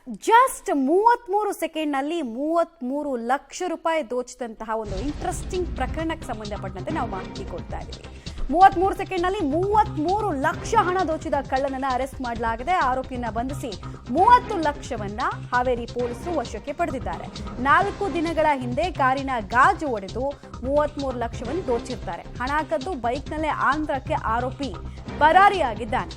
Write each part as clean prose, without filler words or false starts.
Just 33 ಸೆಕೆಂಡ್ನಲ್ಲಿ 33 lakh ರೂಪಾಯಿ ದೋಚಿದಂತಹ ಒಂದು interesting ಪ್ರಕರಣಕ್ಕೆ ಸಂಬಂಧಪಟ್ಟಂತೆ ನಾವು ಮಾಹಿತಿ ಕೊಡ್ತಾ ಇದ್ದೀವಿ. 33 ಸೆಕೆಂಡ್ನಲ್ಲಿ 33 ಲಕ್ಷ ಹಣ ದೋಚಿದ ಕಳ್ಳನನ್ನ ಅರೆಸ್ಟ್ ಮಾಡಲಾಗಿದೆ. ಆರೋಪಿಯನ್ನ ಬಂಧಿಸಿ 30 ಲಕ್ಷವನ್ನ ಹಾವೇರಿ ಪೊಲೀಸರು ವಶಕ್ಕೆ ಪಡೆದಿದ್ದಾರೆ. 4 ದಿನಗಳ ಹಿಂದೆ ಕಾರಿನ ಗಾಜು ಒಡೆದು 33 ಲಕ್ಷವನ್ನು ದೋಚಿರ್ತಾರೆ. ಹಣ ಕದ್ದು ಬೈಕ್ನಲ್ಲೇ ಆಂಧ್ರಕ್ಕೆ ಆರೋಪಿ ಪರಾರಿಯಾಗಿದ್ದಾನೆ.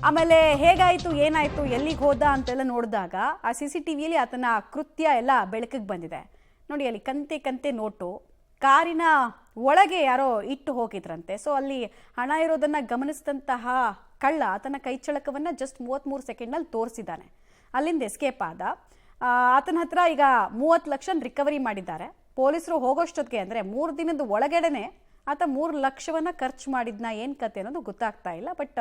ಆಮೇಲೆ ಹೇಗಾಯಿತು, ಏನಾಯಿತು, ಎಲ್ಲಿಗೆ ಹೋದ ಅಂತೆಲ್ಲ ನೋಡಿದಾಗ ಆ CCTVಯಲ್ಲಿ ಆತನ ಕೃತ್ಯ ಎಲ್ಲ ಬೆಳಕಿಗೆ ಬಂದಿದೆ. ನೋಡಿ, ಅಲ್ಲಿ ಕಂತೆ ಕಂತೆ ನೋಟು ಕಾರಿನ ಒಳಗೆ ಯಾರೋ ಇಟ್ಟು ಹೋಗಿದ್ರಂತೆ. ಸೊ ಅಲ್ಲಿ ಹಣ ಇರೋದನ್ನು ಗಮನಿಸಿದಂತಹ ಕಳ್ಳ ಆತನ ಕೈಚಳಕವನ್ನು ಜಸ್ಟ್ 33 ಸೆಕೆಂಡ್ನಲ್ಲಿ ತೋರಿಸಿದ್ದಾನೆ. ಅಲ್ಲಿಂದ ಎಸ್ಕೇಪ್ ಆದ. ಆತನ ಹತ್ರ ಈಗ 30 ಲಕ್ಷ ರಿಕವರಿ ಮಾಡಿದ್ದಾರೆ. ಪೊಲೀಸರು ಹೋಗೋಷ್ಟೊತ್ತಿಗೆ ಅಂದರೆ 3 ದಿನದ ಒಳಗಡೆನೆ ಆತ 3 ಲಕ್ಷವನ್ನು ಖರ್ಚು ಮಾಡಿದ್ನ ಏನು ಕತೆ ಅನ್ನೋದು ಗೊತ್ತಾಗ್ತಾ ಇಲ್ಲ. ಬಟ್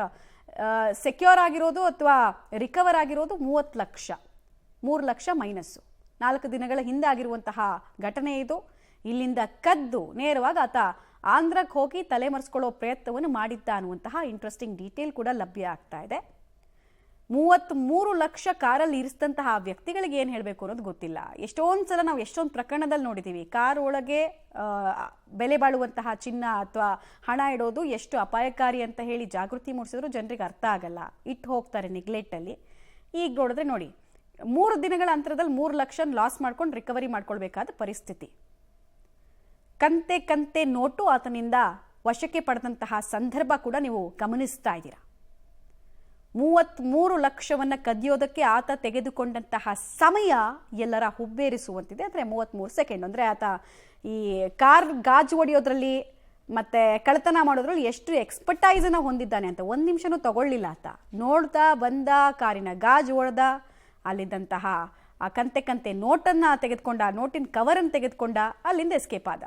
ಸೆಕ್ಯೂರ್ ಆಗಿರೋದು ಅಥವಾ ರಿಕವರ್ ಆಗಿರೋದು 30 ಲಕ್ಷ, 3 ಲಕ್ಷ ಮೈನಸ್ಸು. 4 ದಿನಗಳ ಹಿಂದೆ ಆಗಿರುವಂತಹ ಘಟನೆ ಇದು. ಇಲ್ಲಿಂದ ಕದ್ದು ನೇರವಾಗಿ ಆತ ಆಂಧ್ರಕ್ಕೆ ಹೋಗಿ ತಲೆಮರೆಸ್ಕೊಳ್ಳೋ ಪ್ರಯತ್ನವನ್ನು ಮಾಡಿದ್ದ ಅನ್ನುವಂತಹ ಇಂಟ್ರೆಸ್ಟಿಂಗ್ ಡೀಟೇಲ್ ಕೂಡ ಲಭ್ಯ ಆಗ್ತಾ ಇದೆ. 33 ಲಕ್ಷ ಕಾರಲ್ಲಿ ಇರಿಸಿದಂತಹ ವ್ಯಕ್ತಿಗಳಿಗೆ ಏನು ಹೇಳಬೇಕು ಅನ್ನೋದು ಗೊತ್ತಿಲ್ಲ. ಎಷ್ಟೊಂದು ಸಲ ನಾವು ಎಷ್ಟೊಂದು ಪ್ರಕರಣದಲ್ಲಿ ನೋಡಿದ್ದೀವಿ, ಕಾರ್ ಒಳಗೆ ಬೆಲೆ ಬಾಳುವಂತಹ ಚಿನ್ನ ಅಥವಾ ಹಣ ಇಡೋದು ಎಷ್ಟು ಅಪಾಯಕಾರಿ ಅಂತ ಹೇಳಿ ಜಾಗೃತಿ ಮೂಡಿಸಿದ್ರು ಜನರಿಗೆ ಅರ್ಥ ಆಗಲ್ಲ, ಇಟ್ಟು ಹೋಗ್ತಾರೆ ನೆಗ್ಲೆಕ್ಟಲ್ಲಿ. ಈಗ ನೋಡಿದ್ರೆ ನೋಡಿ, 3 ದಿನಗಳ ಅಂತರದಲ್ಲಿ 3 ಲಕ್ಷ ಲಾಸ್ ಮಾಡ್ಕೊಂಡು ರಿಕವರಿ ಮಾಡ್ಕೊಳ್ಬೇಕಾದ ಪರಿಸ್ಥಿತಿ. ಕಂತೆ ಕಂತೆ ನೋಟು ಆತನಿಂದ ವಶಕ್ಕೆ ಪಡೆದಂತಹ ಸಂದರ್ಭ ಕೂಡ ನೀವು ಗಮನಿಸ್ತಾ ಇದ್ದೀರಾ. 33 ಲಕ್ಷವನ್ನು ಕದಿಯೋದಕ್ಕೆ ಆತ ತೆಗೆದುಕೊಂಡಂತಹ ಸಮಯ ಎಲ್ಲರ ಹುಬ್ಬೇರಿಸುವಂತಿದೆ. ಅಂದರೆ 33 ಸೆಕೆಂಡ್ ಅಂದರೆ ಆತ ಈ ಕಾರ್ ಗಾಜು ಹೊಡೆಯೋದ್ರಲ್ಲಿ ಮತ್ತು ಕಳ್ಳತನ ಮಾಡೋದ್ರಲ್ಲಿ ಎಷ್ಟು ಎಕ್ಸ್ಪರ್ಟೈಸನ್ನು ಹೊಂದಿದ್ದಾನೆ ಅಂತ 1 ನಿಮಿಷನೂ ತಗೊಳ್ಳಿಲ್ಲ ಆತ. ನೋಡ್ತಾ ಬಂದ, ಕಾರಿನ ಗಾಜು ಹೊಡೆದ, ಅಲ್ಲಿದ್ದಂತಹ ಆ ಕಂತೆ ಕಂತೆ ನೋಟನ್ನು ತೆಗೆದುಕೊಂಡ, ನೋಟಿನ ಕವರನ್ನು ತೆಗೆದುಕೊಂಡ, ಅಲ್ಲಿಂದ ಎಸ್ಕೇಪ್ ಆದ.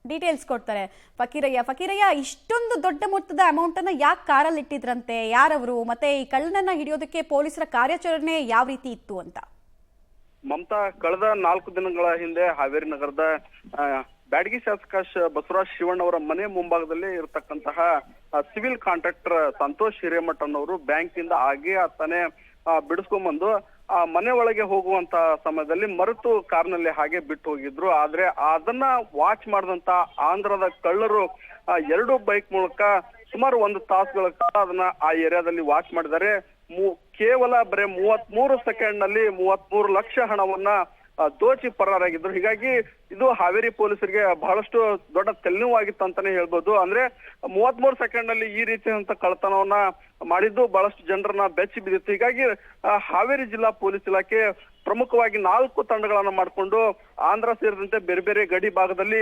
ಡೀಟೇಲ್ಸ್ ಕೊಡ್ತಾರೆ ಫಕೀರಯ್ಯ. ಇಷ್ಟೊಂದು ದೊಡ್ಡ ಮೊತ್ತದ ಅಮೌಂಟನ್ನು ಯಾಕೆ ಕಾರಲ್ಲಿ ಇಟ್ಟಿದ್ರಂತೆ, ಯಾರವರು, ಮತ್ತೆ ಈ ಕಳ್ಳನನ್ನ ಹಿಡಿಯೋದಕ್ಕೆ ಪೊಲೀಸರ ಕಾರ್ಯಾಚರಣೆ ಯಾವ ರೀತಿ ಇತ್ತು ಅಂತ? ಮಮತಾ, ಕಳೆದ 4 ದಿನಗಳ ಹಿಂದೆ ಹಾವೇರಿ ನಗರದ ಬ್ಯಾಡಗಿ ಶಾಸಕ ಬಸವರಾಜ್ ಶಿವಣ್ಣ ಅವರ ಮನೆ ಮುಂಭಾಗದಲ್ಲಿ ಇರತಕ್ಕಂತಹ ಸಿವಿಲ್ ಕಾಂಟ್ರಾಕ್ಟರ್ ಸಂತೋಷ್ ಹಿರೇಮಠ್ ಅನ್ನೋರು ಬ್ಯಾಂಕಿಂದ ಹಾಗೆ ಆತನೇ ಬಿಡಿಸ್ಕೊಂಡ್ಬಂದು ಆ ಮನೆ ಒಳಗೆ ಹೋಗುವಂತ ಸಮಯದಲ್ಲಿ ಮರೆತು ಕಾರ್ನಲ್ಲಿ ಹಾಗೆ ಬಿಟ್ಟು ಹೋಗಿದ್ರು. ಆದ್ರೆ ಅದನ್ನ ವಾಚ್ ಮಾಡಿದಂತ ಆಂಧ್ರದ ಕಳ್ಳರು 2 ಬೈಕ್ ಮೂಲಕ ಸುಮಾರು 1 ತಾಸುಗಳ ಕಾಲ ಅದನ್ನ ಆ ಏರಿಯಾದಲ್ಲಿ ವಾಚ್ ಮಾಡಿದ್ದಾರೆ. ಕೇವಲ ಬರೀ 33 ಸೆಕೆಂಡ್ ನಲ್ಲಿ 33 ಲಕ್ಷ ಹಣವನ್ನ ದೋಚಿ ಪರಾರಾಗಿದ್ರು. ಹೀಗಾಗಿ ಇದು ಹಾವೇರಿ ಪೊಲೀಸರಿಗೆ ಬಹಳಷ್ಟು ದೊಡ್ಡ ತಲೆನೋವಾಗಿತ್ತು ಅಂತಾನೆ ಹೇಳ್ಬೋದು. ಅಂದ್ರೆ 33 ಸೆಕೆಂಡ್ ನಲ್ಲಿ ಈ ರೀತಿಯಾದಂತ ಕಳ್ಳತನವನ್ನ ಮಾಡಿದ್ದು ಬಹಳಷ್ಟು ಜನರನ್ನ ಬೆಚ್ಚಿ ಬಿದ್ದಿತ್ತು. ಹೀಗಾಗಿ ಹಾವೇರಿ ಜಿಲ್ಲಾ ಪೊಲೀಸ್ ಇಲಾಖೆ ಪ್ರಮುಖವಾಗಿ 4 ತಂಡಗಳನ್ನ ಮಾಡಿಕೊಂಡು ಆಂಧ್ರ ಸೇರಿದಂತೆ ಬೇರೆ ಬೇರೆ ಗಡಿ ಭಾಗದಲ್ಲಿ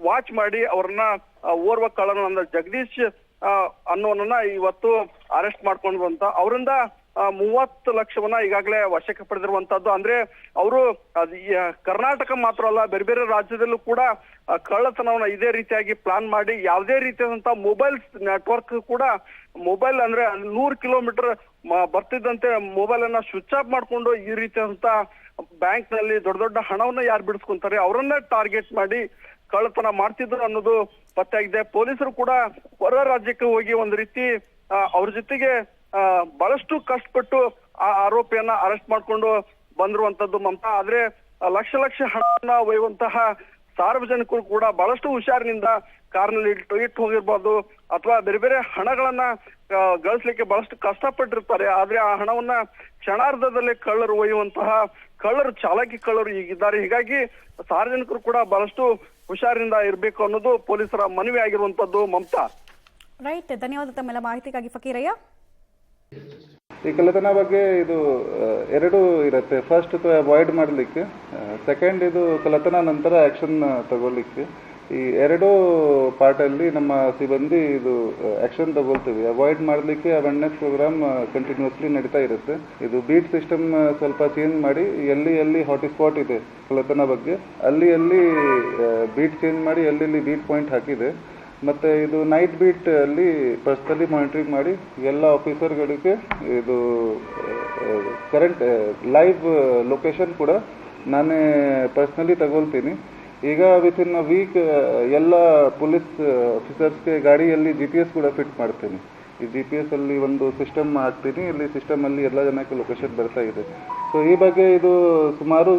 ವಾಚ್ ಮಾಡಿ ಅವರನ್ನ ಓರ್ವ ಕಳ್ಳನ ಜಗದೀಶ್ ಅನ್ನೋನನ್ನ ಇವತ್ತು ಅರೆಸ್ಟ್ ಮಾಡ್ಕೊಂಡು ಬಂತ ಅವರಿಂದ 30 ಲಕ್ಷವನ್ನ ಈಗಾಗಲೇ ವಶಕ್ಕೆ ಪಡೆದಿರುವಂತದ್ದು. ಅಂದ್ರೆ ಅವರು ಕರ್ನಾಟಕ ಮಾತ್ರ ಅಲ್ಲ, ಬೇರೆ ಬೇರೆ ರಾಜ್ಯದಲ್ಲೂ ಕೂಡ ಕಳ್ಳತನವನ್ನ ಇದೇ ರೀತಿಯಾಗಿ ಪ್ಲಾನ್ ಮಾಡಿ ಯಾವುದೇ ರೀತಿಯಾದಂತಹ ಮೊಬೈಲ್ ನೆಟ್ವರ್ಕ್ ಕೂಡ ಮೊಬೈಲ್ ಅಂದ್ರೆ 100 ಕಿಲೋಮೀಟರ್ ಬರ್ತಿದ್ದಂತೆ ಮೊಬೈಲ್ ಅನ್ನ ಸ್ವಿಚ್ ಆಫ್ ಮಾಡ್ಕೊಂಡು ಈ ರೀತಿಯಾದಂತ ಬ್ಯಾಂಕ್ ನಲ್ಲಿ ದೊಡ್ಡ ದೊಡ್ಡ ಹಣವನ್ನ ಯಾರು ಬಿಡಿಸ್ಕೊಂತಾರೆ ಅವರನ್ನೇ ಟಾರ್ಗೆಟ್ ಮಾಡಿ ಕಳ್ಳತನ ಮಾಡ್ತಿದ್ರು ಅನ್ನೋದು ಪತ್ತೆಯಾಗಿದೆ. ಪೊಲೀಸರು ಕೂಡ ಹೊರ ರಾಜ್ಯಕ್ಕೆ ಹೋಗಿ ಒಂದು ರೀತಿ ಅವ್ರ ಜೊತೆಗೆ ಬಹಳಷ್ಟು ಕಷ್ಟಪಟ್ಟು ಆ ಆರೋಪಿಯನ್ನ ಅರೆಸ್ಟ್ ಮಾಡ್ಕೊಂಡು ಬಂದಿರುವಂತದ್ದು ಮಮತಾ. ಆದ್ರೆ ಲಕ್ಷ ಲಕ್ಷ ಹಣವನ್ನ ಒಯ್ಯುವಂತಹ ಸಾರ್ವಜನಿಕರು ಕೂಡ ಬಹಳಷ್ಟು ಹುಷಾರಿನಿಂದ ಕಾರ್ನಲ್ಲಿ ಇಟ್ಟು ಹೋಗಿರ್ಬೋದು ಅಥವಾ ಬೇರೆ ಬೇರೆ ಹಣಗಳನ್ನ ಗಳಿಸ್ಲಿಕ್ಕೆ ಬಹಳಷ್ಟು ಕಷ್ಟಪಟ್ಟಿರ್ತಾರೆ. ಆದ್ರೆ ಆ ಹಣವನ್ನ ಕ್ಷಣಾರ್ಧದಲ್ಲೇ ಕಳ್ಳರು ಒಯ್ಯುವಂತಹ ಚಾಲಾಕಿ ಕಳ್ಳರು ಈಗಿದ್ದಾರೆ. ಹೀಗಾಗಿ ಸಾರ್ವಜನಿಕರು ಕೂಡ ಬಹಳಷ್ಟು ಹುಷಾರಿನಿಂದ ಇರಬೇಕು ಅನ್ನೋದು ಪೊಲೀಸರ ಮನವಿ ಆಗಿರುವಂತದ್ದು ಮಮತಾ. ರೈಟ್, ಧನ್ಯವಾದ ತಮ್ಮೆಲ್ಲ ಮಾಹಿತಿಗಾಗಿ ಫಕೀರಯ್ಯ. ಈ ಕಳ್ಳತನ ಬಗ್ಗೆ ಇದು 2 ಇರುತ್ತೆ. ಫಸ್ಟ್ ಅವಾಯ್ಡ್ ಮಾಡಲಿಕ್ಕೆ, ಸೆಕೆಂಡ್ ಇದು ಕಳ್ಳತನ ನಂತರ ಆಕ್ಷನ್ ತಗೊಳ್ಳಿಕ್ಕೆ. ಈ 2 ಪಾರ್ಟಲ್ಲಿ ನಮ್ಮ ಸಿಬ್ಬಂದಿ ಇದು ಆಕ್ಷನ್ ತಗೊಳ್ತೀವಿ. ಅವಾಯ್ಡ್ ಮಾಡಲಿಕ್ಕೆ ಅವೇರ್ನೆಸ್ ಪ್ರೋಗ್ರಾಮ್ ಕಂಟಿನ್ಯೂಸ್ಲಿ ನಡೀತಾ ಇರುತ್ತೆ. ಇದು ಬೀಟ್ ಸಿಸ್ಟಮ್ ಸ್ವಲ್ಪ ಚೇಂಜ್ ಮಾಡಿ ಎಲ್ಲಿ ಹಾಟ್ಸ್ಪಾಟ್ ಇದೆ ಕಳ್ಳತನ ಬಗ್ಗೆ ಅಲ್ಲಿ ಬೀಟ್ ಚೇಂಜ್ ಮಾಡಿ ಎಲ್ಲಿ ಬೀಟ್ ಪಾಯಿಂಟ್ ಹಾಕಿದೆ. ಮತ್ತು ಇದು ನೈಟ್ ಬೀಟ್ ಅಲ್ಲಿ ಪರ್ಸನಲಿ ಮಾನಿಟರಿಂಗ್ ಮಾಡಿ ಎಲ್ಲ ಆಫೀಸರ್ಗಳಿಗೆ ಇದು ಕರೆಂಟ್ ಲೈವ್ ಲೊಕೇಶನ್ ಕೂಡ ನಾನೇ ಪರ್ಸನಲಿ ತಗೊಳ್ತೀನಿ. ಈಗ ವಿತಿನ್ ಅ ವೀಕ್ ಎಲ್ಲ ಪೊಲೀಸ್ ಆಫೀಸರ್ಸ್ಗೆ ಗಾಡಿಯಲ್ಲಿ GPS ಕೂಡ ಫಿಟ್ ಮಾಡ್ತೀನಿ. ಈ GPS ಅಲ್ಲಿ ಒಂದು ಸಿಸ್ಟಮ್ ಹಾಕ್ತೀನಿ, ಇಲ್ಲಿ ಸಿಸ್ಟಮಲ್ಲಿ ಎಲ್ಲ ಜನಕ್ಕೆ ಲೊಕೇಶನ್ ಬರ್ತಾ ಇದೆ. ಸೊ ಈ ಬಗ್ಗೆ ಇದು ಸುಮಾರು